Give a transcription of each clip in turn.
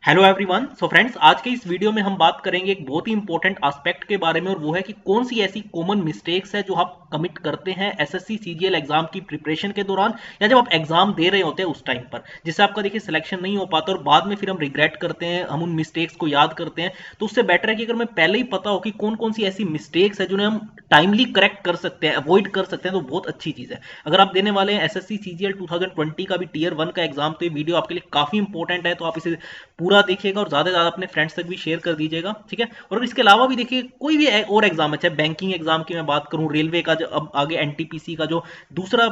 Hello everyone. So friends, आज के इस वीडियो में हम बात करेंगे एक बहुत ही इंपॉर्टेंट एस्पेक्ट के बारे में, और वो है कि कौन सी ऐसी कॉमन मिस्टेक्स है जो आप कमिट करते हैं एसएससी सीजीएल एग्जाम की प्रिपरेशन के दौरान, या जब आप एग्जाम दे रहे होते हैं उस टाइम पर, जिससे आपका देखिए सिलेक्शन नहीं हो पाता और बाद में फिर हम रिग्रेट करते हैं, हम उन मिस्टेक्स को याद करते हैं। तो उससे बेटर है कि अगर हमें पहले ही पता हो कि कौन कौन सी ऐसी मिस्टेक्स है जिन्हें हम टाइमली करेक्ट कर सकते हैं, अवॉइड कर सकते हैं, तो बहुत अच्छी चीज है। अगर आप देने वाले हैं एसएससी सीजीएल 2020 का भी टीयर 1 का एग्जाम, तो ये वीडियो आपके लिए काफी इंपॉर्टेंट है, तो आप इसे पूरा देखिएगा और ज्यादा से ज्यादा अपने फ्रेंड्स तक भी शेयर कर दीजिएगा, ठीक है। और इसके अलावा भी देखिए कोई भी और एग्जाम है, चाहे बैंकिंग एग्जाम की मैं बात करूं, रेलवे का जो अब आगे एनटीपीसी का जो दूसरा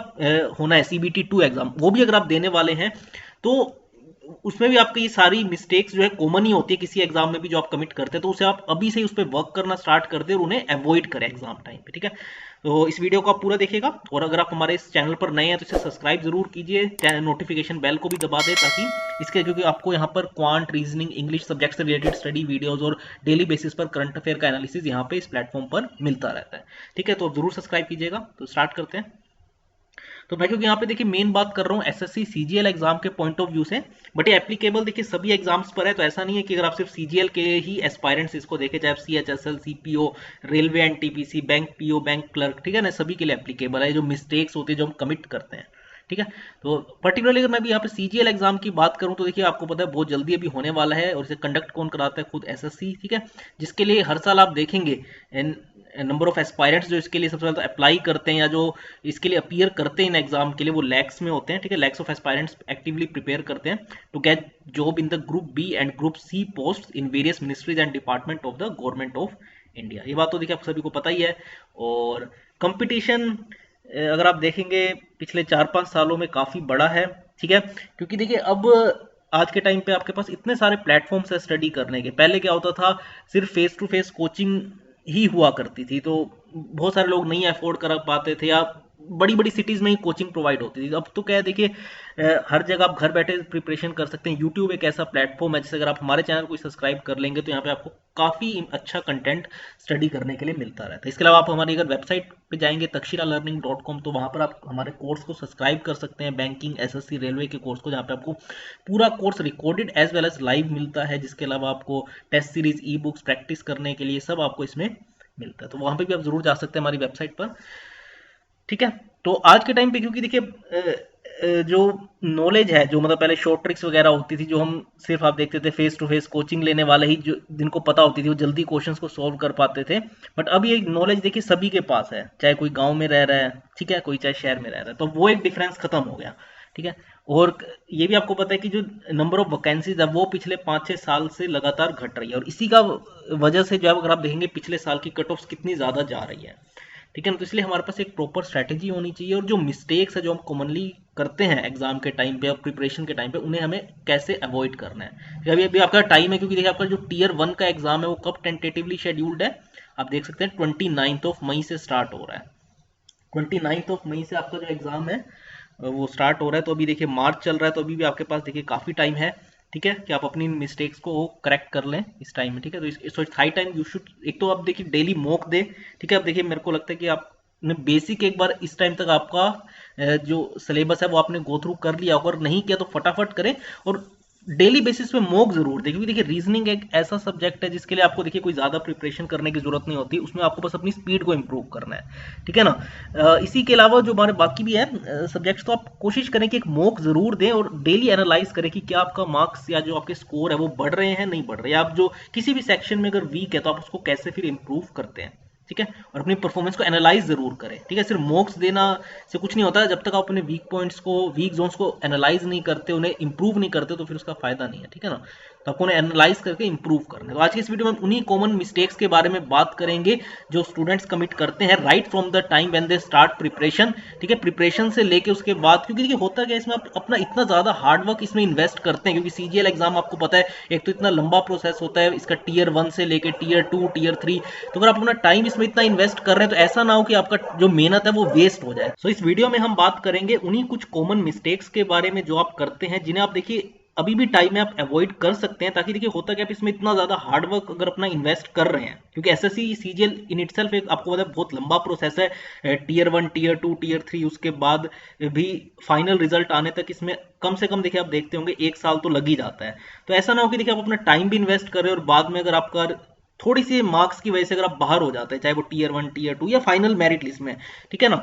होना है सीबीटी 2 एग्जाम, वो भी अगर आप देने वाले हैं तो उसमें भी आपकी ये सारी मिस्टेक्स जो है कॉमन ही होती है किसी एग्जाम में भी जो आप कमिट करते हैं, तो उसे आप अभी से ही उस पर वर्क करना स्टार्ट कर दें और उन्हें अवॉइड करें एग्जाम टाइम पे, ठीक है। तो इस वीडियो को आप पूरा देखिएगा, और अगर आप हमारे इस चैनल पर नए हैं तो इसे सब्सक्राइब जरूर कीजिए, नोटिफिकेशन बेल को भी दबा दें, ताकि इसके क्योंकि आपको यहाँ पर क्वांट, रीजनिंग, इंग्लिश सब्जेक्ट से रिलेटेड स्टडी वीडियोस और डेली बेसिस पर करंट अफेयर का एनालिसिस यहाँ पे इस प्लेटफॉर्म पर मिलता रहता है, ठीक है। तो आप जरूर सब्सक्राइब कीजिएगा। तो स्टार्ट करते हैं। तो मैं क्योंकि यहाँ पे देखिए मेन बात कर रहा हूँ एसएससी सीजीएल एग्जाम के पॉइंट ऑफ व्यू से, बट ये एप्लीकेबल देखिए सभी एग्जाम्स पर है। तो ऐसा नहीं है कि अगर आप सिर्फ सीजीएल के ही एस्पायरेंट्स इसको देखें, चाहे आप CHSL, CPO, railway, NTPC, bank PO, bank clerk, ठीक है ना, सभी के लिए एप्लीकेबल है जो मिस्टेक्स होती है जो हम कमिट करते हैं, ठीक है। तो पर्टिकुलरली अगर मैं भी यहाँ पे सीजीएल एग्जाम की बात करूं तो देखिए आपको पता है बहुत जल्दी अभी होने वाला है, और इसे कंडक्ट कौन कराता है, खुद एसएससी, ठीक है। जिसके लिए हर साल आप देखेंगे नंबर ऑफ एस्पायरेंट्स जो इसके लिए सबसे पहले तो अप्लाई करते हैं या जो इसके लिए अपीयर करते हैं इन एग्जाम के लिए, वो लैक्स में होते हैं, ठीक है। Lakhs of aspirants actively prepare करते हैं to get job in the group B and group C post in various ministries and department of the government of India. ये बात तो देखिए आप सभी को पता ही है। और कंपटीशन अगर आप देखेंगे पिछले 4-5 सालों में काफी बड़ा है, ठीक है। क्योंकि देखिए अब आज के टाइम पे आपके पास इतने सारे प्लेटफॉर्म्स है स्टडी करने के। पहले क्या होता था, सिर्फ फेस टू फेस कोचिंग ही हुआ करती थी, तो बहुत सारे लोग नहीं अफोर्ड कर पाते थे, या बड़ी बड़ी सिटीज में ही कोचिंग प्रोवाइड होती थी। अब तो क्या है देखिए, हर जगह आप घर बैठे प्रिपरेशन कर सकते हैं। यूट्यूब एक ऐसा प्लेटफॉर्म है, जैसे अगर आप हमारे चैनल को सब्सक्राइब कर लेंगे तो यहाँ पे आपको काफी अच्छा कंटेंट स्टडी करने के लिए मिलता रहता है। इसके अलावा आप हमारी अगर वेबसाइट पे जाएंगे takshiralearning.com, तो वहां पर आप हमारे कोर्स को सब्सक्राइब कर सकते हैं, बैंकिंग, एसएससी, रेलवे के कोर्स को, जहाँ पे आपको पूरा course recorded as well as live मिलता है। जिसके अलावा आपको test series, e books, practice करने के लिए सब आपको इसमें मिलता है। तो वहां पे भी आप जरूर जा सकते हैं हमारी वेबसाइट पर, ठीक है। तो आज के टाइम पे क्योंकि देखिए जो नॉलेज है, जो मतलब पहले शॉर्ट ट्रिक्स वगैरह होती थी, जो हम सिर्फ आप देखते थे फेस टू फेस कोचिंग लेने वाले ही जो जिनको पता होती थी वो जल्दी क्वेश्चंस को सॉल्व कर पाते थे। बट अब ये नॉलेज देखिए सभी के पास है, चाहे कोई गांव में रह रहा है, ठीक है, कोई चाहे शहर में रह रहा है, तो वो एक डिफरेंस खत्म हो गया, ठीक है। और ये भी आपको पता है कि जो नंबर ऑफ वैकेंसीज है वो पिछले 5-6 साल से लगातार घट रही है, और इसी का वजह से जो अगर आप देखेंगे पिछले साल की कट ऑफ कितनी ज्यादा जा रही है, ठीक है ना। तो इसलिए हमारे पास एक प्रॉपर स्ट्रैटेजी होनी चाहिए, और जो मिस्टेक्स है जो हम कॉमनली करते हैं एग्जाम के टाइम पे और प्रिपरेशन के टाइम पे, उन्हें हमें कैसे अवॉइड करना है। अभी अभी आपका टाइम है, क्योंकि देखिए आपका जो टीयर 1 का एग्जाम है वो कब टेंटेटिवली शेड्यूल्ड है, आप देख सकते हैं 29 मई से स्टार्ट हो रहा है। 29 मई से आपका जो एग्जाम है वो स्टार्ट हो रहा है। तो अभी देखिए मार्च चल रहा है, तो अभी भी आपके पास देखिए काफी टाइम है, ठीक है, कि आप अपनी मिस्टेक्स को करेक्ट कर लें इस टाइम में, ठीक है। तो इस हाई टाइम यू शुड, एक तो आप देखिए डेली मॉक दे, ठीक है। अब देखिए मेरे को लगता है कि आपने बेसिक एक बार इस टाइम तक आपका जो सिलेबस है वो आपने गो थ्रू कर लिया, अगर नहीं किया तो फटाफट करें, और डेली बेसिस पे मॉक जरूर देखिए, क्योंकि देखिए रीजनिंग एक ऐसा सब्जेक्ट है जिसके लिए आपको देखिए कोई ज्यादा प्रिपरेशन करने की जरूरत नहीं होती, उसमें आपको बस अपनी स्पीड को इंप्रूव करना है, ठीक है ना। इसी के अलावा जो हमारे बाकी भी है सब्जेक्ट्स, तो आप कोशिश करें कि एक मॉक जरूर दें और डेली एनालाइज करें कि क्या आपका मार्क्स या जो आपके स्कोर है वो बढ़ रहे हैं, नहीं बढ़ रहे, आप जो किसी भी सेक्शन में अगर वीक है तो आप उसको कैसे फिर इंप्रूव करते हैं, ठीक है। और अपनी परफॉर्मेंस को एनालाइज जरूर करें, ठीक है। सिर्फ मॉक्स देना से कुछ नहीं होता, जब तक आप अपने वीक पॉइंट्स को, वीक जोन्स को एनालाइज नहीं करते, उन्हें इंप्रूव नहीं करते, तो फिर उसका फायदा नहीं है, ठीक है ना। तो आपको उन्हें एनालाइज करके इंप्रूव करना है। तो आज की इस वीडियो में हम उन्हीं कॉमन मिस्टेक्स के बारे में बात करेंगे जो स्टूडेंट्स कमिट करते हैं right from the time when they start preparation, ठीक है। प्रिपरेशन से लेके उसके बाद, क्योंकि देखिए होता क्या है, इसमें आप अपना इतना ज्यादा हार्डवर्क इसमें इन्वेस्ट करते हैं, क्योंकि सीजीएल एग्जाम आपको पता है एक तो इतना लंबा प्रोसेस होता है इसका, टीयर 1 से लेके टीयर 2, टीयर 3। तो अगर आप अपना टाइम इसमें इतना इन्वेस्ट कर रहे हैं तो ऐसा ना हो कि आपका जो मेहनत है वो वेस्ट हो जाए। सो इस वीडियो में हम बात करेंगे उन्हीं कुछ कॉमन मिस्टेक्स के बारे में जो आप करते हैं, जिन्हें आप देखिए अभी भी टाइम है, आप अवॉइड कर सकते हैं, ताकि देखिए होता क्या, आप इसमें इतना ज़्यादा हार्डवर्क अगर अपना इन्वेस्ट कर रहे हैं, क्योंकि एसएससी सीजीएल इन इटसेल्फ एक आपको पता है बहुत लंबा प्रोसेस है, टीयर 1 टीयर 2 टीयर 3, उसके बाद भी फाइनल रिजल्ट आने तक इसमें कम से कम देखिए आप देखते होंगे 1 साल तो लग ही जाता है। तो ऐसा ना हो कि देखिए आप अपना टाइम भी इन्वेस्ट कर रहे हो और बाद में अगर आपका थोड़ी सी मार्क्स की वजह से अगर आप बाहर हो जाते हैं, चाहे वो टीयर 1 टीयर 2 या फाइनल मेरिट लिस्ट में, ठीक है ना,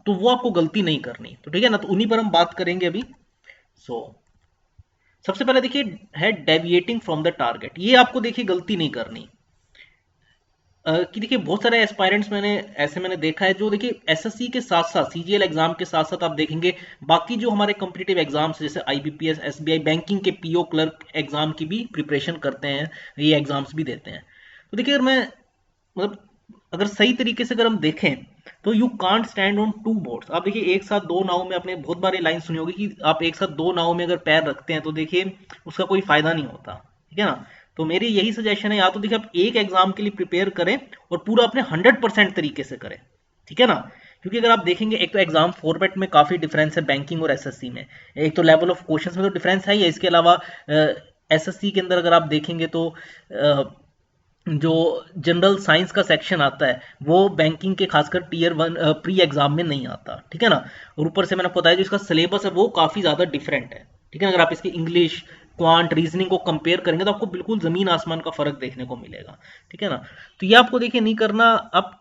तो वो आपको गलती नहीं करनी, तो ठीक है ना, तो उन्हीं पर हम बात करेंगे अभी। सो सबसे पहले देखिए है डेविएटिंग फ्रॉम द टारगेट, ये आपको देखिए गलती नहीं करनी। कि देखिए बहुत सारे एस्पायरेंट्स मैंने देखा है जो देखिए एसएससी के साथ साथ सीजीएल एग्जाम के साथ साथ आप देखेंगे बाकी जो हमारे कॉम्पिटिटिव एग्जाम्स जैसे आईबीपीएस एसबीआई बैंकिंग के पीओ क्लर्क एग्जाम की भी प्रिपरेशन करते हैं, ये एग्जाम्स भी देते हैं। तो देखिए अगर मैं मतलब अगर सही तरीके से अगर हम देखें तो you can't stand on two boats. आप देखिए एक साथ दो नाव में, आपने बहुत बार ये लाइन सुनी होगी कि आप एक साथ दो नाव में अगर पैर रखते हैं तो देखिए उसका कोई फायदा नहीं होता, ठीक है ना। तो मेरी यही सजेशन है, या तो देखिए आप एक एग्जाम के लिए प्रिपेयर करें और पूरा अपने 100% तरीके से करें, ठीक है ना। क्योंकि अगर आप देखेंगे एक तो एग्जाम फॉर्मेट में काफी डिफरेंस है बैंकिंग और एसएससी में, एक तो लेवल ऑफ क्वेश्चंस में तो डिफरेंस है ही है, इसके अलावा एसएससी के अंदर अगर आप देखेंगे तो जो जनरल साइंस का सेक्शन आता है वो बैंकिंग के खासकर टीयर 1 प्री एग्जाम में नहीं आता, ठीक है ना। और ऊपर से मैंने आपको बताया जो इसका सिलेबस है वो काफी ज्यादा डिफरेंट है, ठीक है ना। अगर आप इसकी इंग्लिश क्वांट रीजनिंग को कंपेयर करेंगे तो आपको बिल्कुल जमीन आसमान का फर्क देखने को मिलेगा, ठीक है ना। तो ये आपको देखिए नहीं करना। आप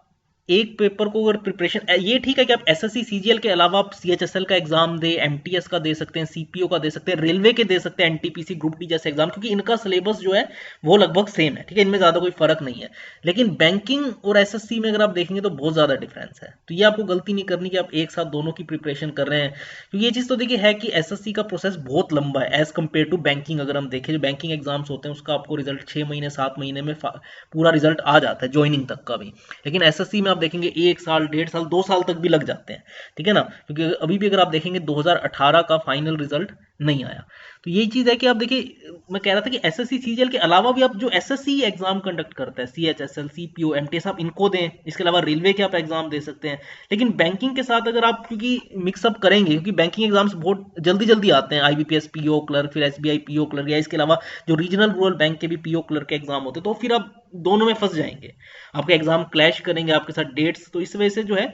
एक पेपर को अगर प्रिपरेशन, ये ठीक है कि आप एसएससी सीजीएल के अलावा आप सीएचएसएल का एग्जाम दे, एमटीएस का दे सकते हैं, सीपीओ का दे सकते हैं, रेलवे के दे सकते हैं, एनटीपीसी ग्रुप डी जैसे एग्जाम, क्योंकि इनका सिलेबस जो है वो लगभग सेम है, ठीक है, इनमें ज्यादा कोई फर्क नहीं है। लेकिन बैंकिंग और एसएससी में अगर आप देखेंगे तो बहुत ज्यादा डिफरेंस है, तो ये आपको गलती नहीं करनी कि आप एक साथ दोनों की प्रिपरेशन कर रहे हैं। क्योंकि ये चीज तो देखिए है कि एसएससी का प्रोसेस बहुत लंबा है एज कम्पेयर टू बैंकिंग। अगर हम देखें जो बैंकिंग एग्जाम्स होते हैं उसका आपको रिजल्ट 6 महीने 7 महीने में पूरा रिजल्ट आ जाता है, ज्वाइनिंग तक का भी। लेकिन एसएससी में आप देखेंगे 1 साल 1.5 साल 2 साल तक भी लग जाते हैं, ठीक है ना। क्योंकि अभी भी अगर आप देखेंगे 2018 का फाइनल रिजल्ट नहीं आया। तो यही चीज है कि आप देखिए मैं कह रहा था कि एसएससी सीजीएल के अलावा भी आप जो एसएससी एग्जाम कंडक्ट करता है सीएचएसएल सीपीओ एमटीएस आप इनको दें, इसके अलावा रेलवे के आप एग्जाम दे सकते हैं। लेकिन बैंकिंग के साथ अगर आप क्योंकि मिक्सअप करेंगे, क्योंकि बैंकिंग एग्जाम्स बहुत जल्दी जल्दी आते हैं, आईबीपीएस पीओ क्लर्क, फिर एसबीआई पीओ क्लर्क, या इसके अलावा जो रीजनल रूरल बैंक के भी पीओ क्लर्क के एग्जाम होते हैं, तो फिर आप दोनों में फंस जाएंगे, आपके एग्जाम क्लैश करेंगे आपके साथ डेट्स। तो इस वजह से जो है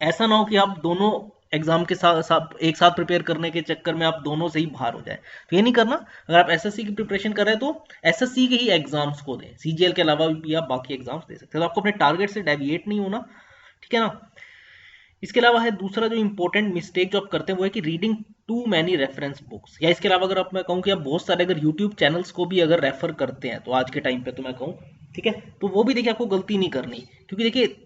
ऐसा ना हो कि आप दोनों एग्जाम के साथ एक साथ प्रिपेयर करने के चक्कर में आप दोनों से ही बाहर हो जाए, तो ये नहीं करना। अगर आप एसएससी की प्रिपरेशन कर रहे हैं तो एसएससी के ही एग्जाम्स को दें, सीजीएल के अलावा भी आप बाकी एग्जाम्स दे सकते हैं। तो आपको अपने टारगेट से डेविएट नहीं होना, ठीक है ना। इसके अलावा है दूसरा जो इंपॉर्टेंट मिस्टेक जो आप करते हैं वो है कि reading too many reference books, या इसके अलावा अगर आप मैं कहूँ कि आप बहुत सारे अगर यूट्यूब चैनल्स को भी अगर रेफर करते हैं तो आज के टाइम पे तो मैं कहूँ, ठीक है, तो वो भी देखिए आपको गलती नहीं करनी। क्योंकि देखिए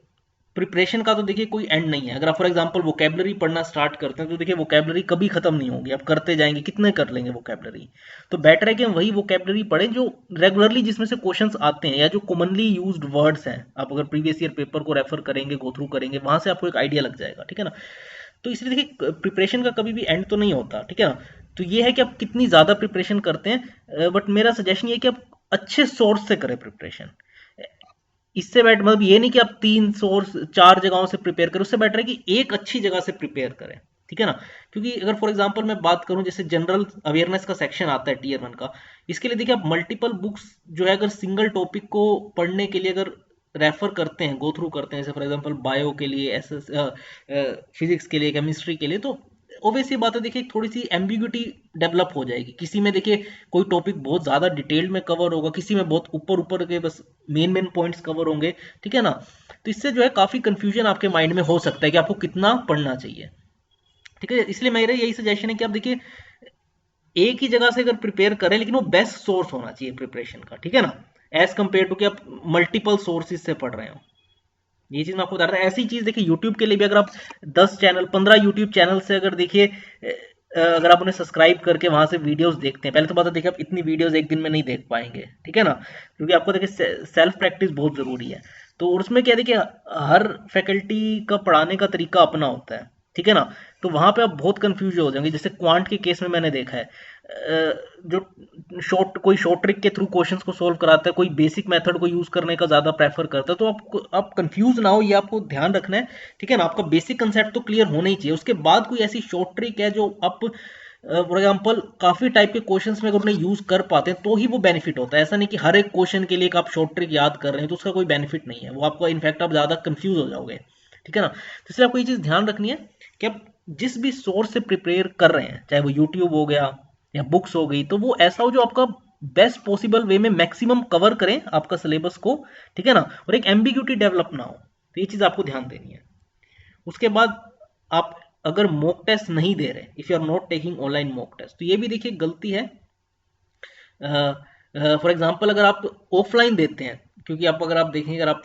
प्रिपरेशन का तो देखिए कोई एंड नहीं है। अगर आप फॉर एग्जांपल वोकैबुलरी पढ़ना स्टार्ट करते हैं तो देखिए वोकैबुलरी कभी खत्म नहीं होगी, आप करते जाएंगे, कितने कर लेंगे वोकैबुलरी। तो बेटर है कि हम वही वोकैबुलरी पढ़ें जो रेगुलरली जिसमें से क्वेश्चंस आते हैं या जो कॉमनली यूज्ड वर्ड्स हैं। आप अगर प्रीवियस ईयर पेपर को रेफर करेंगे, गो थ्रू करेंगे, वहां से आपको एक आइडिया लग जाएगा, ठीक है ना। तो इसलिए देखिए प्रिपरेशन का कभी भी एंड तो नहीं होता, ठीक है ना। तो ये है कि आप कितनी ज्यादा प्रिपरेशन करते हैं, बट मेरा सजेशन ये है कि आप अच्छे सोर्स से करें प्रिपरेशन। इससे बेटर मतलब ये नहीं कि आप 3 सोर्स 4 जगहों से प्रिपेयर करें, उससे बेटर है कि एक अच्छी जगह से प्रिपेयर करें, ठीक है ना। क्योंकि अगर फॉर एग्जांपल मैं बात करूं जैसे जनरल अवेयरनेस का सेक्शन आता है टीयर 1 का, इसके लिए देखिए आप मल्टीपल बुक्स जो है अगर सिंगल टॉपिक को पढ़ने के लिए अगर रेफर करते हैं, गो थ्रू करते हैं, जैसे फॉर एग्जांपल बायो के लिए, फिजिक्स के लिए, केमिस्ट्री के लिए, तो ऑब्वियसली बात है देखिए थोड़ी सी एम्बिग्यूटी डेवलप हो जाएगी। किसी में देखिए कोई टॉपिक बहुत ज्यादा डिटेल्ड में कवर होगा, किसी में बहुत ऊपर ऊपर के बस मेन पॉइंट्स कवर होंगे, ठीक है ना। तो इससे जो है काफी कंफ्यूजन आपके माइंड में हो सकता है कि आपको कितना पढ़ना चाहिए, ठीक है। इसलिए मेरा यही सजेशन है कि आप देखिए एक ही जगह से अगर प्रिपेयर करें लेकिन वो बेस्ट सोर्स होना चाहिए प्रिपरेशन का, ठीक है ना, एज कंपेयर टू कि आप मल्टीपल सोर्सेज से पढ़ रहे हो। ये चीज मैं आपको बता रहा था। ऐसी चीज देखिए यूट्यूब के लिए भी अगर आप 10 चैनल 15 यूट्यूब चैनल से अगर देखिए अगर आप उन्हें सब्सक्राइब करके वहां से वीडियोस देखते हैं, पहले तो बात है देखिए आप इतनी वीडियोस एक दिन में नहीं देख पाएंगे, ठीक है ना। क्योंकि आपको देखिए सेल्फ प्रैक्टिस बहुत जरूरी है। तो उसमें क्या देखिए हर फैकल्टी का पढ़ाने का तरीका अपना होता है, ठीक है ना। तो वहां पे आप बहुत कंफ्यूज हो जाएंगे। जैसे क्वांट के केस में मैंने देखा है जो कोई शॉर्ट ट्रिक के थ्रू क्वेश्चंस को सोल्व कराता है, कोई बेसिक मेथड को यूज करने का ज्यादा प्रेफर करता है। तो आप कंफ्यूज ना हो, ये आपको ध्यान रखना है, ठीक है ना। आपका बेसिक कंसेप्ट तो क्लियर होना ही चाहिए, उसके बाद कोई ऐसी शॉर्ट ट्रिक है जो आप फॉर एग्जाम्पल काफी टाइप के क्वेश्चंस में अगर उन्हें यूज कर पाते हैं तो ही वो बेनिफिट होता है। ऐसा नहीं कि हर एक क्वेश्चन के लिए आप शॉर्ट ट्रिक याद कर रहे हैं तो उसका कोई बेनिफिट नहीं है, वो आपको इनफैक्ट आप ज्यादा कंफ्यूज हो जाओगे, ठीक है ना। तो इसलिए आपको ये चीज ध्यान रखनी है कि आप जिस भी सोर्स से प्रिपेयर कर रहे हैं, चाहे वो यूट्यूब हो गया या बुक्स हो गई, तो वो ऐसा हो जो आपका बेस्ट पॉसिबल वे में मैक्सिमम कवर करें आपका सिलेबस को, ठीक है ना, और एक एम्बिग्यूटी डेवलप ना हो। तो ये चीज आपको ध्यान देनी है। उसके बाद आप अगर मॉक टेस्ट नहीं दे रहे, if you are not taking online mock test, तो ये भी देखिए गलती है। फॉर एग्जाम्पल अगर आप ऑफलाइन देते हैं, क्योंकि आप अगर आप देखेंगे, अगर आप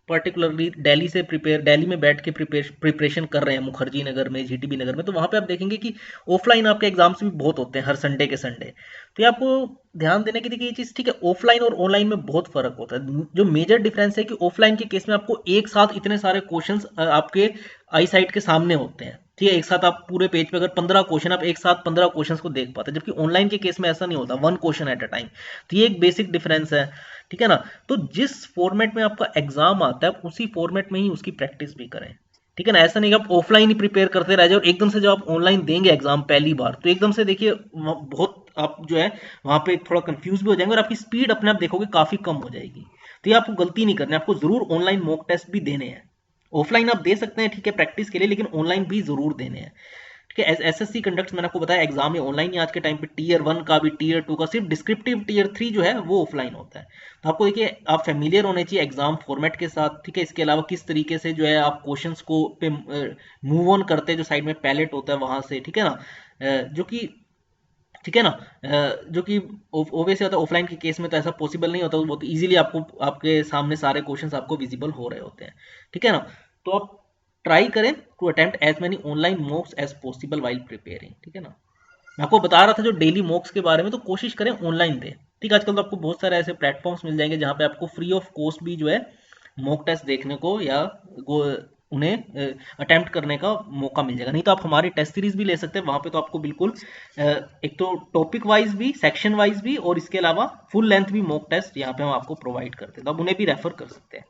पर्टिकुलरली दिल्ली से प्रिपेयर, दिल्ली में बैठ के प्रिपरेशन कर रहे हैं मुखर्जी नगर में, जीटीबी नगर में, तो वहां पे आप देखेंगे कि ऑफलाइन आपके एग्जाम्स भी बहुत होते हैं हर संडे के संडे। तो ये आपको ध्यान देने की, देखिए ये चीज ठीक है, ऑफलाइन और ऑनलाइन में बहुत फर्क होता है। जो मेजर डिफरेंस है कि ऑफलाइन के केस में आपको एक साथ इतने सारे क्वेश्चंस आपके आई साइट के सामने होते हैं, ठीक है, एक साथ आप पूरे पेज पे अगर 15 क्वेश्चन, आप एक साथ 15 क्वेश्चंस को देख पाते हैं, जबकि ऑनलाइन के केस में ऐसा नहीं होता, one question at a time. तो ये एक बेसिक डिफरेंस है, ठीक है ना। तो जिस फॉर्मेट में आपका एग्जाम आता है आप उसी फॉर्मेट में ही उसकी प्रैक्टिस भी करें, ठीक है ना। ऐसा नहीं कि आप ऑफलाइन ही प्रिपेयर करते रह जाओ और एकदम से जब आप ऑनलाइन देंगे एग्जाम पहली बार, तो एकदम से देखिए बहुत आप जो है वहां पे थोड़ा कंफ्यूज भी हो जाएंगे और आपकी स्पीड अपने आप देखोगे काफी कम हो जाएगी। तो ये आपको गलती नहीं करनी है, आपको जरूर ऑनलाइन मॉक टेस्ट भी देने हैं। ऑफलाइन आप दे सकते हैं, ठीक है, प्रैक्टिस के लिए, लेकिन ऑनलाइन भी जरूर देने हैं, ठीक है। एसएससी कंडक्ट, मैंने आपको बताया एग्जाम में ऑनलाइन ही आज के टाइम पे, टीयर 1 का भी, टीयर 2 का, सिर्फ डिस्क्रिप्टिव टीयर 3 जो है वो ऑफलाइन होता है। तो आपको देखिए आप फेमिलियर होने चाहिए एग्जाम फॉर्मेट के साथ, ठीक है। इसके अलावा किस तरीके से जो है आप क्वेश्चंस को पे मूव ऑन करते हैं, जो साइड में पैलेट होता है वहां से, ठीक है ना, जो कि ठीक है ना, जो कि ओबे से होता है। ऑफलाइन के केस में तो ऐसा पॉसिबल नहीं होता, बहुत इजीली आपको आपके सामने सारे क्वेश्चंस आपको विजिबल हो रहे होते हैं, ठीक है ना। तो आप ट्राई करें to attempt as many online mocks as possible while preparing, ठीक है ना। मैं आपको बता रहा था जो डेली मॉक्स के बारे में, तो कोशिश करें ऑनलाइन दें, ठीक है। आजकल तो आपको बहुत सारे ऐसे प्लेटफॉर्म्स मिल जाएंगे जहां पे आपको फ्री ऑफ कॉस्ट भी जो है मॉक टेस्ट देखने को या उन्हें अटेम्प्ट करने का मौका मिल जाएगा। नहीं तो आप हमारी टेस्ट सीरीज भी ले सकते हैं, वहां पे तो आपको बिल्कुल एक तो टॉपिक वाइज भी, सेक्शन वाइज भी, और इसके अलावा फुल लेंथ भी मॉक टेस्ट यहाँ पे हम आपको प्रोवाइड करते हैं, तो आप उन्हें भी रेफर कर सकते हैं,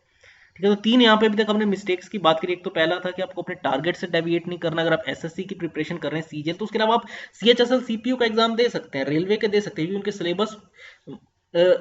ठीक है। तो तीन यहाँ पे अभी तक हमने मिस्टेक्स की बात करी। एक तो पहला था कि आपको अपने टारगेट से डेविएट नहीं करना, अगर आप एसएससी की प्रिपरेशन कर रहे हैं, सीजीएल, तो उसके अलावा आप सीएचएसएल सीपीयू का एग्जाम दे सकते हैं, रेलवे के दे सकते हैं, क्योंकि उनके सिलेबस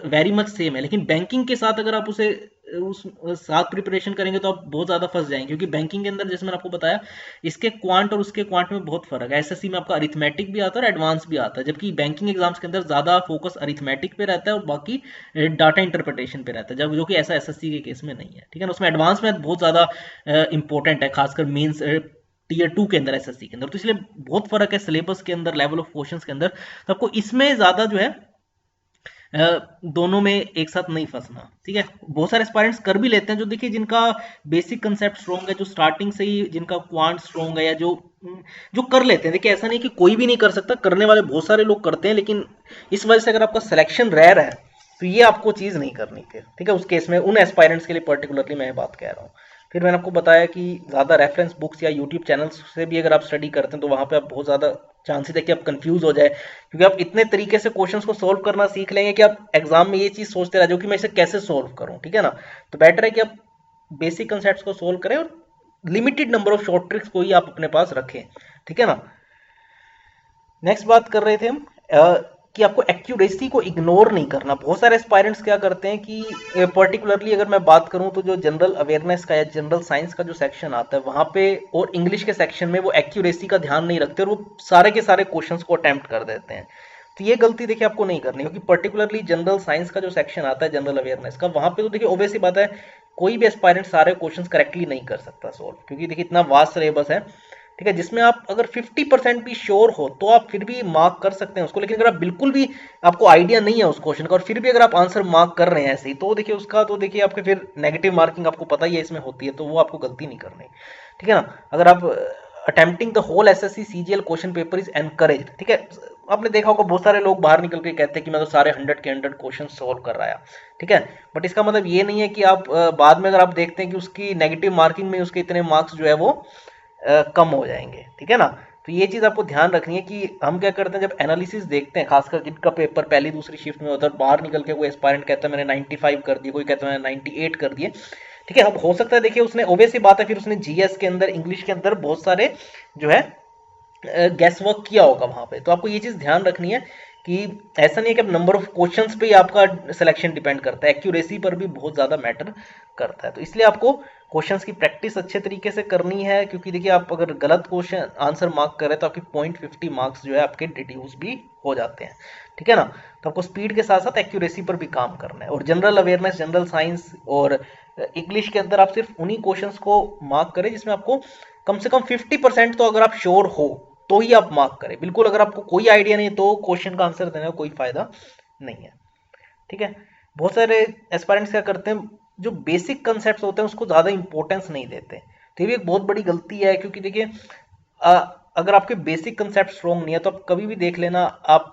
वेरी मच सेम है। लेकिन बैंकिंग के साथ अगर आप उसे उस साथ प्रिपरेशन करेंगे तो आप बहुत ज्यादा फंस जाएंगे, क्योंकि बैंकिंग के अंदर जैसे मैंने आपको बताया इसके क्वांट और उसके क्वांट में बहुत फर्क है। एसएससी में आपका अरिथमेटिक भी आता है और एडवांस भी आता है, जबकि बैंकिंग एग्जाम्स के अंदर ज्यादा फोकस अरिथमेटिक पे रहता है और बाकी डाटा इंटरप्रिटेशन पे रहता है, जब जो कि ऐसा एसएससी के केस में नहीं है, ठीक है ना। उसमें एडवांस में बहुत ज्यादा इंपॉर्टेंट है, खासकर मेंस टीयर 2 के अंदर, एसएससी के अंदर। तो इसलिए बहुत फर्क है सिलेबस के अंदर, लेवल ऑफ क्वेश्चंस के अंदर। तो आपको इसमें ज्यादा जो है दोनों में एक साथ नहीं फंसना, ठीक है। बहुत सारे एस्पायरेंट्स कर भी लेते हैं, जो देखिए जिनका बेसिक कंसेप्ट स्ट्रॉन्ग है, जो स्टार्टिंग से ही जिनका क्वांट स्ट्रॉन्ग है, या जो जो कर लेते हैं। देखिए ऐसा नहीं कि कोई भी नहीं कर सकता, करने वाले बहुत सारे लोग करते हैं, लेकिन इस वजह से अगर आपका सिलेक्शन रह रहा है तो ये आपको चीज नहीं करनी थी, ठीक है। उस केस में उन एस्पायरेंट्स के लिए पर्टिकुलरली मैं बात कह रहा हूँ। फिर मैंने आपको बताया कि ज़्यादा रेफरेंस बुक्स या यूट्यूब चैनल्स से भी अगर आप स्टडी करते हैं तो वहाँ पे आप बहुत ज़्यादा चांसेस है कि आप कंफ्यूज हो जाए, क्योंकि आप इतने तरीके से क्वेश्चंस को सॉल्व करना सीख लेंगे कि आप एग्जाम में ये चीज़ सोचते रह जाओ कि मैं इसे कैसे सॉल्व करूँ, ठीक है ना। तो बेटर है कि आप बेसिक कंसेप्ट को सोल्व करें और limited number of short tricks को ही आप अपने पास रखें, ठीक है ना। नेक्स्ट बात कर रहे थे हम कि आपको एक्यूरेसी को इग्नोर नहीं करना। बहुत सारे एस्पायरेंट्स क्या करते हैं कि पर्टिकुलरली अगर मैं बात करूं तो जो जनरल अवेयरनेस का या जनरल साइंस का जो सेक्शन आता है वहां पे और इंग्लिश के सेक्शन में वो एक्यूरेसी का ध्यान नहीं रखते और वो सारे के सारे क्वेश्चंस को अटेम्प्ट कर देते हैं। तो ये गलती देखिए आपको नहीं करनी, क्योंकि पर्टिकुलरली जनरल साइंस का जो सेक्शन आता है जनरल अवेयरनेस का, वहां पे तो देखिए ऑब्वियस सी बात है कोई भी एस्पायरेंट सारे क्वेश्चंस करेक्टली नहीं कर सकता सोल्व, क्योंकि देखिए इतना वास्ट सिलेबस है, ठीक है, जिसमें आप अगर 50% भी श्योर हो तो आप फिर भी मार्क कर सकते हैं उसको। लेकिन अगर आप बिल्कुल भी आपको आइडिया नहीं है उस क्वेश्चन का और फिर भी अगर आप आंसर मार्क कर रहे हैं ऐसे ही, तो देखिए उसका तो देखिए आपके फिर नेगेटिव मार्किंग आपको पता ही है इसमें होती है, तो वो आपको गलती नहीं करनी, ठीक है ना। अगर आप attempting the whole SSC CGL question paper is encourage, ठीक है। आपने देखा होगा बहुत सारे लोग बाहर निकल के कहते हैं कि मैं तो सारे 100 के 100 क्वेश्चन सोल्व कर रहा है, ठीक है। बट इसका मतलब ये नहीं है कि आप बाद में अगर आप देखते हैं कि उसकी नेगेटिव मार्किंग में उसके इतने मार्क्स जो है वो कम हो जाएंगे, ठीक है ना। तो ये चीज आपको ध्यान रखनी है कि हम क्या करते हैं जब एनालिसिस देखते हैं, खासकर जिनका पेपर पहली दूसरी शिफ्ट में होता है, बाहर निकल के कोई एस्पायरेंट कहता है मैंने 95 कर दिए, कोई कहता है मैंने 98 कर दिए, ठीक है। अब हो सकता है देखिए उसने ऑब्वियस सी बात है फिर उसने जीएस के अंदर इंग्लिश के अंदर बहुत सारे जो है गैस वर्क किया होगा वहां पे। तो आपको ये चीज ध्यान रखनी है कि ऐसा नहीं है कि अब नंबर ऑफ क्वेश्चंस पे ही आपका सिलेक्शन डिपेंड करता है, एक्यूरेसी पर भी बहुत ज्यादा मैटर करता है। तो इसलिए आपको क्वेश्चंस की प्रैक्टिस अच्छे तरीके से करनी है, क्योंकि देखिए आप अगर गलत क्वेश्चन आंसर मार्क करें तो आपकी 0.50 मार्क्स जो है आपके डिड्यूस भी हो जाते हैं, ठीक है ना। तो आपको स्पीड के साथ साथ एक्यूरेसी पर भी काम करना है। और जनरल अवेयरनेस, जनरल साइंस और इंग्लिश के अंदर आप सिर्फ उन्हीं क्वेश्चंस को मार्क करें जिसमें आपको कम से कम 50% तो अगर आप श्योर हो तो ही आप मार्क करें। बिल्कुल अगर आपको कोई आइडिया नहीं तो क्वेश्चन का आंसर देने का कोई फायदा नहीं है, ठीक है। बहुत सारे एस्पायरेंट्स क्या करते हैं, जो बेसिक कंसेप्ट होते हैं उसको ज्यादा इंपॉर्टेंस नहीं देते। तो ये भी एक बहुत बड़ी गलती है, क्योंकि देखिए अगर आपके बेसिक कंसेप्ट स्ट्रॉन्ग नहीं है तो आप कभी भी देख लेना, आप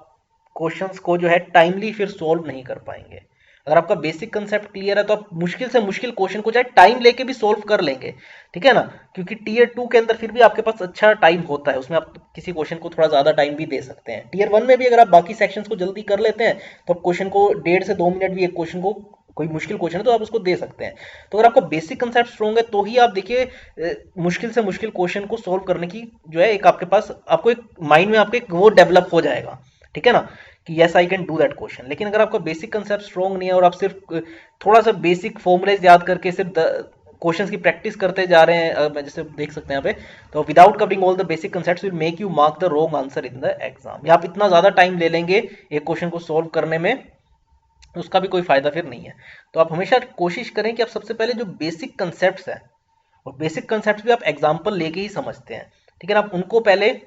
क्वेश्चंस को जो है टाइमली फिर सोल्व नहीं कर पाएंगे। अगर आपका बेसिक कंसेप्ट क्लियर है तो आप मुश्किल से मुश्किल क्वेश्चन को चाहे टाइम लेके भी सोल्व कर लेंगे, ठीक है ना। क्योंकि टीयर 2 के अंदर फिर भी आपके पास अच्छा टाइम होता है, उसमें आप किसी क्वेश्चन को थोड़ा ज्यादा टाइम भी दे सकते हैं। टीयर 1 में भी अगर आप बाकी सेक्शंस को जल्दी कर लेते हैं तो आप क्वेश्चन को 1.5 से 2 मिनट भी एक क्वेश्चन को, कोई मुश्किल क्वेश्चन है तो आप उसको दे सकते हैं। तो अगर आपका बेसिक कंसेप्ट स्ट्रॉन्ग है तो ही आप देखिए मुश्किल से मुश्किल क्वेश्चन को सोल्व करने की जो है एक आपके पास, आपको एक माइंड में आपके एक वो डेवलप हो जाएगा, ठीक है ना, कि yes I can do that question. लेकिन अगर आपका बेसिक कंसेप्ट स्ट्रॉन्ग नहीं है और आप सिर्फ थोड़ा सा बेसिक फॉर्मुलेज याद करके सिर्फ क्वेश्चंस की प्रैक्टिस करते जा रहे हैं, जैसे देख सकते हैं यहाँ पे, तो without covering all the basic concepts will make you mark the wrong answer in the exam. या आप इतना ज्यादा टाइम ले लेंगे एक क्वेश्चन को सोल्व करने में, उसका भी कोई फायदा फिर नहीं है। तो आप हमेशा कोशिश करें कि आप सबसे पहले जो बेसिक कंसेप्ट्स हैं, और बेसिक कंसेप्ट भी आप एग्जाम्पल लेके ही समझते हैं, ठीक है ना, आप उनको पहले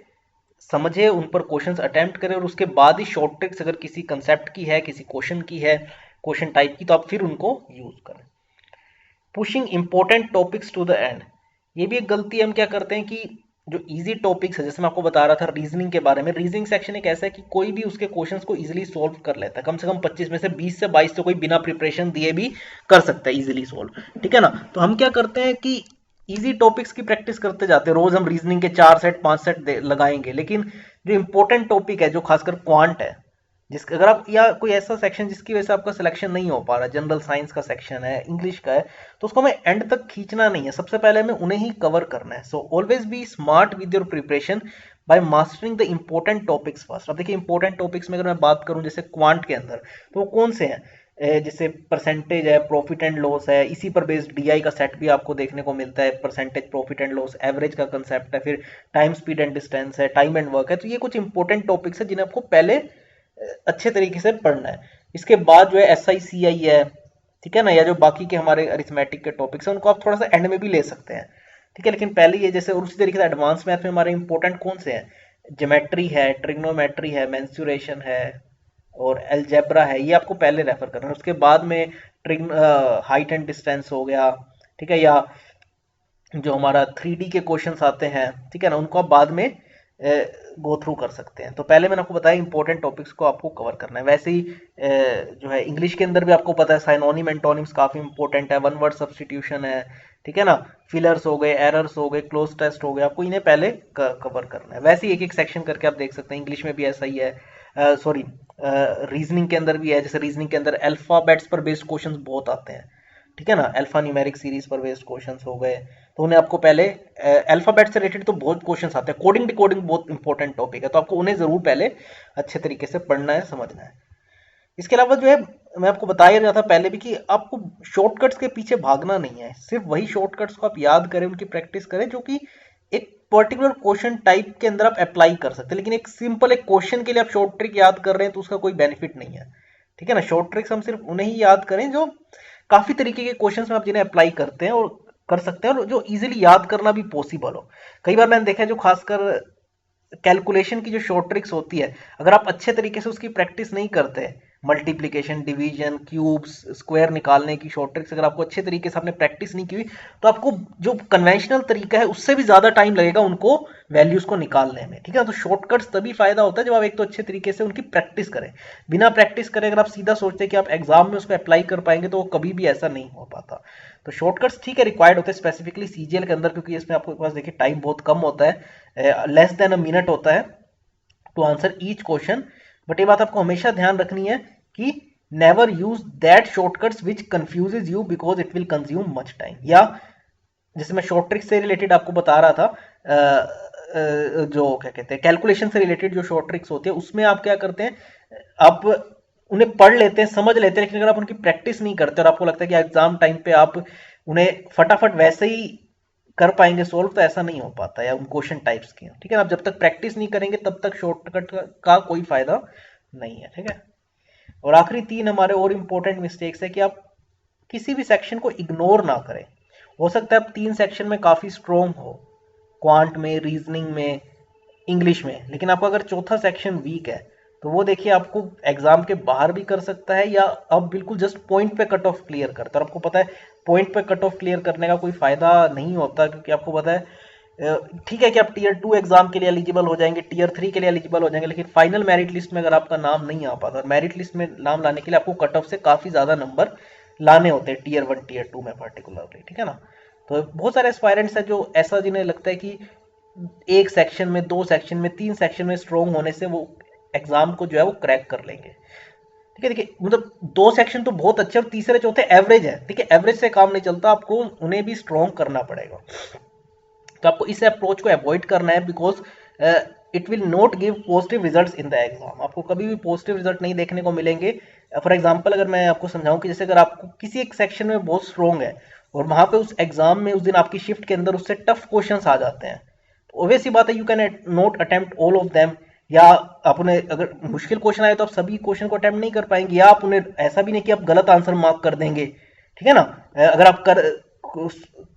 समझे, उन पर क्वेश्चंस अटेम्प्ट करें और उसके बाद ही शॉर्ट ट्रिक्स अगर किसी कंसेप्ट की है, किसी क्वेश्चन की है, क्वेश्चन टाइप की, तो आप फिर उनको यूज करें। Pushing important topics to the end, ये भी एक गलती हम क्या करते हैं कि जो इजी टॉपिक्स है, जैसे मैं आपको बता रहा था रीजनिंग के बारे में, रीजनिंग सेक्शन एक ऐसा है कि कोई भी उसके क्वेश्चंस को इजीली सॉल्व कर लेता है। कम से कम 25 में से 20 से 22 तो कोई बिना प्रिपरेशन दिए भी कर सकता है इजीली सॉल्व, ठीक है ना। तो हम क्या करते हैं कि इजी टॉपिक्स की प्रैक्टिस करते जाते हैं। रोज हम रीजनिंग के 4 सेट 5 सेट लगाएंगे, लेकिन जो इंपॉर्टेंट टॉपिक है, जो खासकर क्वांट है, जिसका अगर आप, या कोई ऐसा सेक्शन जिसकी वजह से आपका सिलेक्शन नहीं हो पा रहा, जनरल साइंस का सेक्शन है, इंग्लिश का है, तो उसको हमें एंड तक खींचना नहीं है, सबसे पहले हमें उन्हें ही कवर करना है। So always be smart with your preparation bye mastering the important topics first. अब देखिए इंपॉर्टेंट टॉपिक्स में अगर मैं बात करूं जैसे क्वांट के अंदर, तो वो कौन से हैं, जैसे परसेंटेज है, प्रॉफिट एंड लॉस है, इसी पर बेस्ड डीआई का सेट भी आपको देखने को मिलता है, percentage, profit and loss, average का कंसेप्ट है, फिर टाइम, स्पीड एंड डिस्टेंस है, टाइम एंड वर्क है। तो ये कुछ इंपॉर्टेंट टॉपिक्स है जिन्हें आपको पहले अच्छे तरीके से पढ़ना है। इसके बाद जो है एस आई सी आई है, ठीक है ना, या जो बाकी के हमारे अरिथमेटिक के टॉपिक्स हैं उनको आप थोड़ा सा एंड में भी ले सकते हैं, ठीक है। लेकिन पहले ये जैसे, और उसी तरीके से एडवांस मैथ में हमारे इंपॉर्टेंट कौन से हैं, ज्योमेट्री है, ट्रिग्नोमेट्री है, मेंसुरेशन है और अलजेब्रा है, ये आपको पहले रेफर करना है। उसके बाद में ट्रिग्न हाइट एंड डिस्टेंस हो गया, ठीक है, या जो हमारा 3D के क्वेश्चंस आते हैं, ठीक है ना, उनको आप बाद में गो थ्रू कर सकते हैं। तो पहले मैंने आपको बताया इंपॉर्टेंट टॉपिक्स को आपको कवर करना है। वैसे ही जो है इंग्लिश के अंदर भी आपको पता है साइनोनिम एंटोनिम्स काफी इंपॉर्टेंट है, वन वर्ड सब्स्टिट्यूशन है, ठीक है ना, फिलर्स हो गए, एरर्स हो गए, क्लोज टेस्ट हो गए, आपको इन्हें पहले कवर करना है। वैसे ही एक एक सेक्शन करके आप देख सकते हैं, इंग्लिश में भी ऐसा ही है, सॉरी रीजनिंग के अंदर भी है। जैसे रीजनिंग के अंदर अल्फाबेट्स पर बेस्ड क्वेश्चंस बहुत आते हैं, ठीक है ना, अल्फा न्यूमेरिक सीरीज पर बेस्ड क्वेश्चंस हो गए, तो उन्हें आपको पहले अल्फाबेट से रिलेटेड तो बहुत क्वेश्चंस आते हैं, कोडिंग डिकोडिंग बहुत इंपॉर्टेंट टॉपिक है, तो आपको उन्हें जरूर पहले अच्छे तरीके से पढ़ना है, समझना है। इसके अलावा जो है मैं आपको बताया रहा था पहले भी कि आपको शॉर्टकट्स के पीछे भागना नहीं है, सिर्फ वही शॉर्टकट्स को आप याद करें, उनकी प्रैक्टिस करें जो कि एक पर्टिकुलर क्वेश्चन टाइप के अंदर आप अप्लाई कर सकते हैं। लेकिन एक सिंपल एक क्वेश्चन के लिए आप शॉर्ट ट्रिक याद कर रहे हैं तो उसका कोई बेनिफिट नहीं है, ठीक है ना। शॉर्ट ट्रिक्स हम सिर्फ उन्हें ही याद करें जो काफी तरीके के क्वेश्चंस में आप जिन्हें अप्लाई करते हैं और कर सकते हैं, और जो इजीली याद करना भी पॉसिबल हो। कई बार मैंने देखा है जो खासकर कैलकुलेशन की जो शॉर्ट ट्रिक्स होती है, अगर आप अच्छे तरीके से उसकी प्रैक्टिस नहीं करते, मल्टीप्लिकेशन, डिवीजन, क्यूब्स, स्क्वायर निकालने की शॉर्ट ट्रिक्स अगर आपको अच्छे तरीके से आपने प्रैक्टिस नहीं की हुई, तो आपको जो कन्वेंशनल तरीका है उससे भी ज्यादा टाइम लगेगा उनको वैल्यूज को निकालने में, ठीक है। तो शॉर्टकट्स तभी फायदा होता है जब आप एक तो अच्छे तरीके से उनकी प्रैक्टिस करें। बिना प्रैक्टिस करें अगर आप सीधा सोचते हैं कि आप एग्जाम में उसको अप्लाई कर पाएंगे तो वो कभी भी ऐसा नहीं हो पाता। तो शॉर्टकट्स ठीक है रिक्वायर्ड होते हैं स्पेसिफिकली सीजीएल के अंदर, क्योंकि इसमें आपके पास देखिए टाइम बहुत कम होता है, लेस देन अ मिनट होता है to answer each question. But ये बात आपको हमेशा ध्यान रखनी है कि never use that shortcuts which confuses you because it will consume much time. या जैसे मैं शॉर्ट ट्रिक से रिलेटेड आपको बता रहा था, जो क्या कहते हैं कैलकुलेशन से रिलेटेड जो शॉर्ट ट्रिक्स होती है उसमें आप क्या करते हैं, आप उन्हें पढ़ लेते हैं, समझ लेते हैं, लेकिन अगर आप उनकी प्रैक्टिस नहीं करते और आपको लगता है कि एग्जाम टाइम पे आप उन्हें फटाफट वैसे ही कर पाएंगे सोल्व, तो ऐसा नहीं हो पाता, या उन क्वेश्चन टाइप्स की, ठीक है ना। आप जब तक प्रैक्टिस नहीं करेंगे तब तक शॉर्टकट का कोई फायदा नहीं है, ठीक है। और आखिरी 3 हमारे और इंपॉर्टेंट मिस्टेक्स है कि आप किसी भी सेक्शन को इग्नोर ना करें। हो सकता है आप 3 सेक्शन में काफी स्ट्रोंग हो, क्वांट में, रीजनिंग में, इंग्लिश में, लेकिन आपका अगर चौथा सेक्शन वीक है तो वो देखिए आपको एग्जाम के बाहर भी कर सकता है, या आप बिल्कुल जस्ट पॉइंट पे कट ऑफ क्लियर करते हैं। और आपको पता है पॉइंट पे कट ऑफ क्लियर करने का कोई फायदा नहीं होता, क्योंकि आपको पता है ठीक है कि आप टीयर 2 एग्जाम के लिए एलिजिबल हो जाएंगे, टीयर 3 के लिए एलिजिबल हो जाएंगे, लेकिन फाइनल मेरिट लिस्ट में अगर आपका नाम नहीं आ पाता, और मेरिट लिस्ट में नाम लाने के लिए आपको कट ऑफ से काफी ज्यादा नंबर लाने होते हैं टीयर 1 टीयर 2 में पर्टिकुलरली, ठीक है ना। तो बहुत सारे एस्पायरेंट्स हैं जो ऐसा, जिन्हें लगता है कि एक सेक्शन में, 2 सेक्शन में, 3 सेक्शन में स्ट्रोंग होने से वो एग्जाम को जो है वो क्रैक कर लेंगे, ठीक है। देखिए मतलब 2 सेक्शन तो बहुत अच्छे और तीसरे चौथे एवरेज है, ठीक है, एवरेज से काम नहीं चलता, आपको उन्हें भी स्ट्रोंग करना पड़ेगा। तो आपको इस अप्रोच को अवॉइड करना है, because it will not give positive results in the exam. आपको कभी भी पॉजिटिव रिजल्ट नहीं देखने को मिलेंगे। फॉर एग्जांपल अगर मैं आपको समझाऊं कि जैसे अगर आपको किसी एक सेक्शन में बहुत स्ट्रोंग है और वहां पे उस एग्जाम में उस दिन आपकी शिफ्ट के अंदर उससे टफ क्वेश्चंस आ जाते हैं, तो ऑब्वियस सी बात है you can not attempt all of them, या आप उन्हें, अगर मुश्किल क्वेश्चन आए तो आप सभी क्वेश्चन को अटेम्प्ट नहीं कर पाएंगे, या आप उन्हें ऐसा भी नहीं कि आप गलत आंसर मार्क कर देंगे, ठीक है ना। अगर आप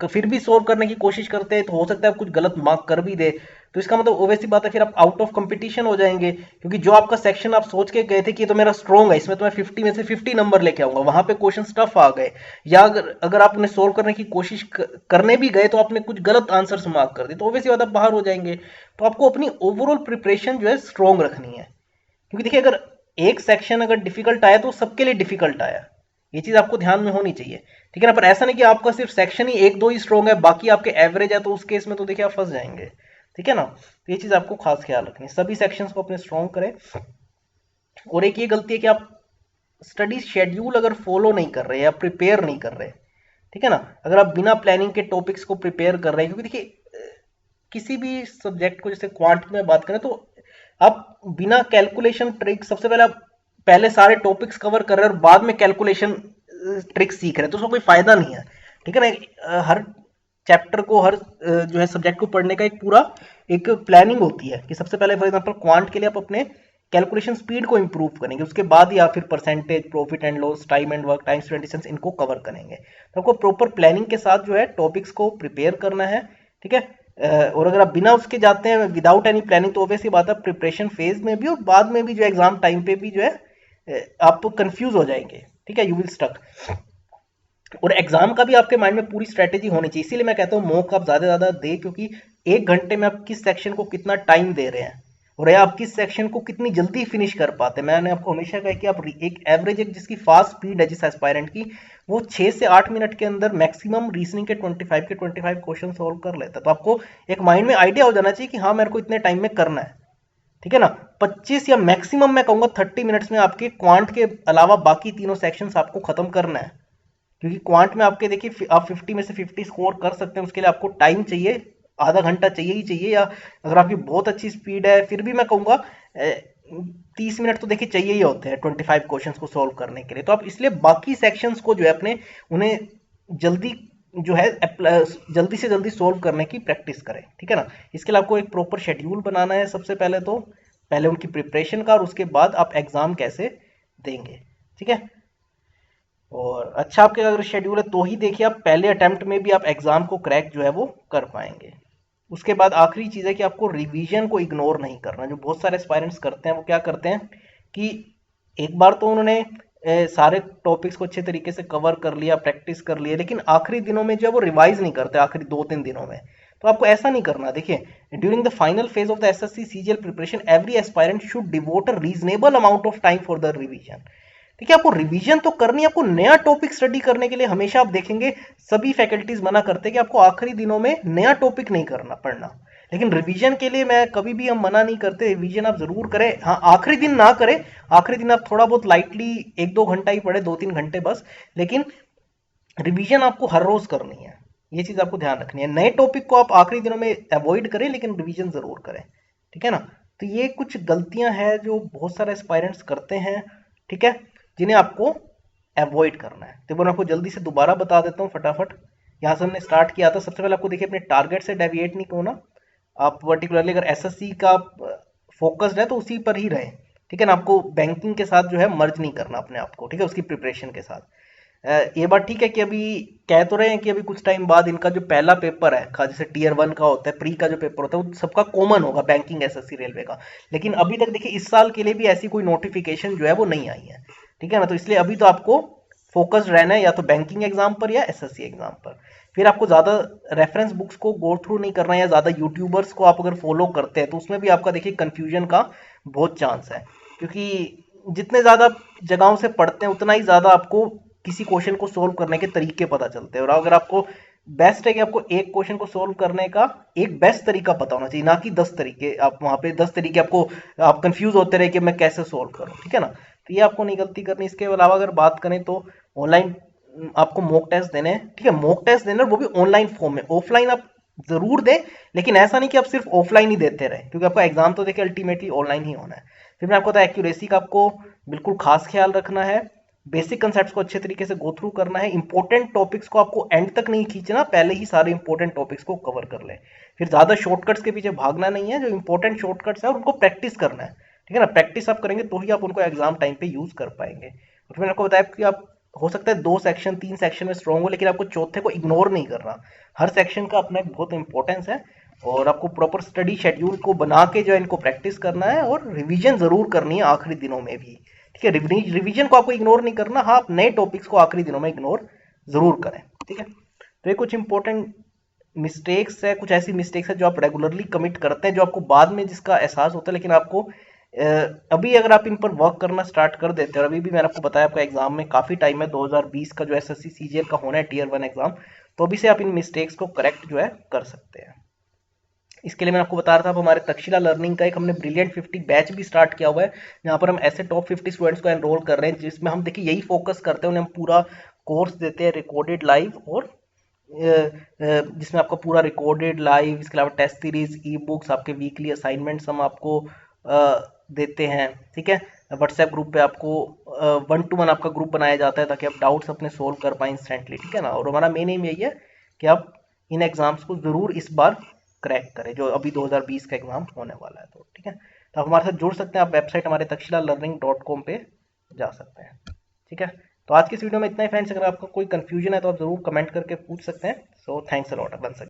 फिर भी सोल्व करने की कोशिश करते हैं तो हो सकता है आप कुछ गलत मार्क कर भी दे, तो इसका मतलब ओवैसी बात है फिर आप आउट ऑफ कंपटीशन हो जाएंगे, क्योंकि जो आपका सेक्शन आप सोच के गए थे कि ये तो मेरा स्ट्रॉन्ग है, इसमें तो मैं 50 में से 50 नंबर लेके आऊंगा, वहां पे क्वेश्चन टफ आ गए, या अगर आपने सोल्व करने की कोशिश करने भी गए तो आपने कुछ गलत आंसर मार्क कर दिए, तो ओवैसी बात आप बाहर हो जाएंगे। तो आपको अपनी ओवरऑल प्रिपरेशन जो है स्ट्रॉन्ग रखनी है, क्योंकि देखिए अगर एक सेक्शन अगर डिफिकल्ट आया तो सबके लिए डिफिकल्ट आया, ये चीज आपको ध्यान में होनी चाहिए, ठीक है ना। पर ऐसा नहीं कि आपका सिर्फ सेक्शन ही 1-2 ही स्ट्रॉन्ग है, बाकी आपके एवरेज है, तो उस केस में तो देखिए आप फंस जाएंगे, ठीक है ना। तो ये चीज आपको खास ख्याल रखनी है, सभी सेक्शंस को अपने स्ट्रॉन्ग करें। और एक ये गलती है कि आप स्टडी शेड्यूल अगर फॉलो नहीं कर रहे या प्रिपेयर नहीं कर रहे, ठीक है ना, अगर आप बिना प्लानिंग के टॉपिक्स को प्रिपेयर कर रहे हैं, क्योंकि देखिए किसी भी सब्जेक्ट को, जैसे क्वांट में बात करें, तो आप बिना कैलकुलेशन ट्रिक, सबसे पहले आप पहले सारे टॉपिक्स कवर कर रहे हैं और बाद में कैलकुलेशन ट्रिक सीख रहे हैं, तो उसका कोई फायदा नहीं है, ठीक है ना। हर चैप्टर को, हर जो है सब्जेक्ट को पढ़ने का एक पूरा एक प्लानिंग होती है, कि सबसे पहले फॉर एग्जांपल क्वांट के लिए आप अपने कैलकुलेशन स्पीड को इंप्रूव करेंगे, उसके बाद ही आप फिर percentage, profit and loss, time and work, time spend distance, इनको कवर करेंगे। तो आपको प्रॉपर प्लानिंग के साथ जो है टॉपिक्स को प्रिपेयर करना है, ठीक है। और अगर आप बिना उसके जाते हैं, विदाउट एनी प्लानिंग, तो ऑब्वियसली बात है प्रिपरेशन फेज में भी और बाद में भी जो एग्जाम टाइम पे भी जो है आप कंफ्यूज हो जाएंगे, ठीक है, यू विल स्टक। और एग्जाम का भी आपके माइंड में पूरी स्ट्रेटेजी होनी चाहिए, इसीलिए मैं कहता हूँ मॉक आप ज्यादा से ज्यादा दे, क्योंकि 1 घंटे में आप किस सेक्शन को कितना टाइम दे रहे हैं और आप किस सेक्शन को कितनी जल्दी फिनिश कर पाते हैं। मैंने आपको हमेशा कहा कि आप एक एवरेज, एक जिसकी फास्ट स्पीड है जिस एस्पायरेंट की, वो 6 से 8 मिनट के अंदर मैक्सिमम रीजनिंग के 25 क्वेश्चन सोल्व कर लेता है। तो आपको एक माइंड में आइडिया हो जाना चाहिए कि हाँ मेरे को इतने टाइम में करना है, ठीक है ना। 25 या मैक्सिमम मैं कहूंगा 30 मिनट्स में आपके क्वांट के अलावा बाकी तीनों सेक्शंस आपको खत्म करना है, क्योंकि क्वांट में आपके देखिए आप 50 में से 50 स्कोर कर सकते हैं, उसके लिए आपको टाइम चाहिए, आधा घंटा चाहिए ही चाहिए, या अगर आपकी बहुत अच्छी स्पीड है फिर भी मैं कहूंगा 30 मिनट तो देखिए चाहिए ही होते हैं 25 क्वेश्चंस को सॉल्व करने के लिए। तो आप इसलिए बाकी सेक्शंस को जो है अपने, उन्हें जल्दी जो है जल्दी से जल्दी सॉल्व करने की प्रैक्टिस करें, ठीक है ना। इसके लिए आपको एक प्रॉपर शेड्यूल बनाना है, सबसे पहले तो पहले उनकी प्रिपरेशन का, और उसके बाद आप एग्जाम कैसे देंगे, ठीक है। और अच्छा आपके अगर शेड्यूल है तो ही देखिए आप पहले अटेम्प्ट में भी आप एग्जाम को क्रैक जो है वो कर पाएंगे। उसके बाद आखिरी चीज है कि आपको रिवीजन को इग्नोर नहीं करना। जो बहुत सारे एस्पायरेंट्स करते हैं वो क्या करते हैं कि एक बार तो उन्होंने सारे टॉपिक्स को अच्छे तरीके से कवर कर लिया, प्रैक्टिस कर लिया, लेकिन आखिरी दिनों में जो है वो रिवाइज नहीं करते, आखिरी 2-3 दिनों में। तो आपको ऐसा नहीं करना। देखिए during the final phase of the assessee CGL preparation every aspirant should devote a reasonable amount of time for the revision. देखिए आपको रिवीजन तो करनी है, आपको नया टॉपिक स्टडी करने के लिए हमेशा आप देखेंगे सभी फैकल्टीज मना करते हैं कि आपको आखिरी दिनों में नया टॉपिक नहीं करना पढ़ना, लेकिन रिवीजन के लिए मैं कभी भी हम मना नहीं करते, रिवीजन आप जरूर करें। हाँ आखिरी दिन ना करें, आखिरी दिन आप थोड़ा बहुत लाइटली 1-2 घंटा ही पढ़े, 2-3 घंटे बस, लेकिन रिवीजन आपको हर रोज करनी है, ये चीज आपको ध्यान रखनी है। नए टॉपिक को आप आखिरी दिनों में अवॉइड करें, लेकिन रिवीजन जरूर करें, ठीक है ना। तो ये कुछ गलतियां हैं जो बहुत सारे एस्पायरेंट्स करते हैं, ठीक है, जिन्हें आपको अवॉइड करना है। तो मैं आपको जल्दी से दोबारा बता देता हूँ फटाफट। यहाँ से हमने स्टार्ट किया था, सबसे पहले आपको देखिए अपने टारगेट से डेविएट नहीं होना। आप पर्टिकुलरली अगर एसएससी का फोकस्ड है तो उसी पर ही रहे, ठीक है ना। आपको बैंकिंग के साथ जो है मर्ज नहीं करना अपने आप को, ठीक है, उसकी प्रिपरेशन के साथ। ये बात ठीक है कि अभी कह तो रहे हैं कि अभी कुछ टाइम बाद इनका जो पहला पेपर है, जैसे टीयर 1 का होता है, प्री का जो पेपर होता है वो सबका कॉमन होगा, बैंकिंग एसएससी रेलवे का। लेकिन अभी तक देखिए इस साल के लिए भी ऐसी कोई नोटिफिकेशन जो है वो नहीं आई है, ठीक है ना। तो इसलिए अभी तो आपको फोकस्ड रहना है या तो बैंकिंग एग्जाम पर या एसएससी एग्जाम पर। फिर आपको ज्यादा रेफरेंस बुक्स को गो थ्रू नहीं करना है, या ज्यादा यूट्यूबर्स को आप अगर फॉलो करते हैं तो उसमें भी आपका देखिए कंफ्यूजन का बहुत चांस है, क्योंकि जितने ज्यादा जगहों से पढ़ते हैं उतना ही ज्यादा आपको किसी क्वेश्चन को सोल्व करने के तरीके पता चलते हैं। और अगर आपको बेस्ट है कि आपको एक क्वेश्चन को सोल्व करने का एक बेस्ट तरीका पता होना चाहिए, ना कि 10 तरीके। आप वहां पे 10 तरीके आपको आप कंफ्यूज होते रहे कि मैं कैसे सोल्व करूं, ठीक है ना। तो ये आपको नहीं गलती करनी। इसके अलावा अगर बात करें तो ऑनलाइन आपको मॉक टेस्ट देने हैं, ठीक है, मॉक टेस्ट देना, वो भी ऑनलाइन फॉर्म में। ऑफलाइन आप जरूर दें, लेकिन ऐसा नहीं कि आप सिर्फ ऑफलाइन ही देते रहे, क्योंकि आपका एग्जाम तो देखिए अल्टीमेटली ऑनलाइन ही होना है। फिर मैं आपको बताया एक्यूरेसी का आपको बिल्कुल खास ख्याल रखना है, बेसिक कंसेप्ट्स को अच्छे तरीके से गो थ्रू करना है, इंपॉर्टेंट टॉपिक्स को आपको एंड तक नहीं खींचना, पहले ही सारे इंपॉर्टेंट टॉपिक्स को कवर कर ले। फिर ज्यादा शॉर्टकट्स के पीछे भागना नहीं है, जो इंपॉर्टेंट शॉर्टकट्स है उनको प्रैक्टिस करना है, ठीक है ना। प्रैक्टिस आप करेंगे तो ही आप उनको एग्जाम टाइम पे यूज कर पाएंगे। और फिर मैंने आपको बताया कि आप हो सकता है 2 सेक्शन 3 सेक्शन में स्ट्रॉन्ग हो, लेकिन आपको चौथे को इग्नोर नहीं करना। हर सेक्शन का अपना एक बहुत इंपॉर्टेंस है, और आपको प्रॉपर स्टडी शेड्यूल को बना के जो है इनको प्रैक्टिस करना है, और रिवीजन जरूर करनी है आखिरी दिनों में भी, ठीक है। रिवीजन को आपको इग्नोर नहीं करना, हाँ आप नए टॉपिक्स को आखिरी दिनों में इग्नोर जरूर करें, ठीक है। तो ये कुछ इंपॉर्टेंट मिस्टेक्स है, कुछ ऐसी मिस्टेक्स है जो आप रेगुलरली कमिट करते हैं, जो आपको बाद में जिसका एहसास होता है, लेकिन आपको अभी अगर आप इन पर वर्क करना स्टार्ट कर देते हैं, और अभी भी मैंने आपको बताया आपका एग्जाम में काफी टाइम है, 2020 का जो एसएससी सीजीएल का होना है टीयर 1 एग्जाम, तो अभी से आप इन मिस्टेक्स को करेक्ट जो है कर सकते हैं। इसके लिए मैं आपको बता रहा था, अब हमारे तक्षशिला लर्निंग का एक हमने ब्रिलियंट 50 बैच भी स्टार्ट किया हुआ है, जहाँ पर हम ऐसे टॉप 50 स्टूडेंट्स को एनरोल कर रहे हैं, जिसमें हम देखिए यही फोकस करते हैं, उन्हें हम पूरा कोर्स देते हैं रिकॉर्डेड लाइव, और जिसमें आपका पूरा रिकॉर्डेड लाइव, इसके अलावा टेस्ट सीरीज, ई बुक्स, आपके वीकली असाइनमेंट्स हम आपको देते हैं, ठीक है। व्हाट्सएप ग्रुप पे आपको 1-to-1 आपका ग्रुप बनाया जाता है, ताकि आप डाउट्स अपने सोल्व कर पाए इंस्टेंटली, ठीक है ना। और हमारा मेन एम यही है कि आप इन एग्जाम्स को जरूर इस बार क्रैक करें, जो अभी 2020 का एग्जाम होने वाला है, तो ठीक है। तो आप हमारे साथ जुड़ सकते हैं, आप वेबसाइट हमारे takshilalearning.com पे जा सकते हैं, ठीक है। तो आज की इस वीडियो में इतना ही फ्रेंड्स। अगर आपका कोई कंफ्यूजन है तो आप जरूर कमेंट करके पूछ सकते हैं। So thanks a lot once again.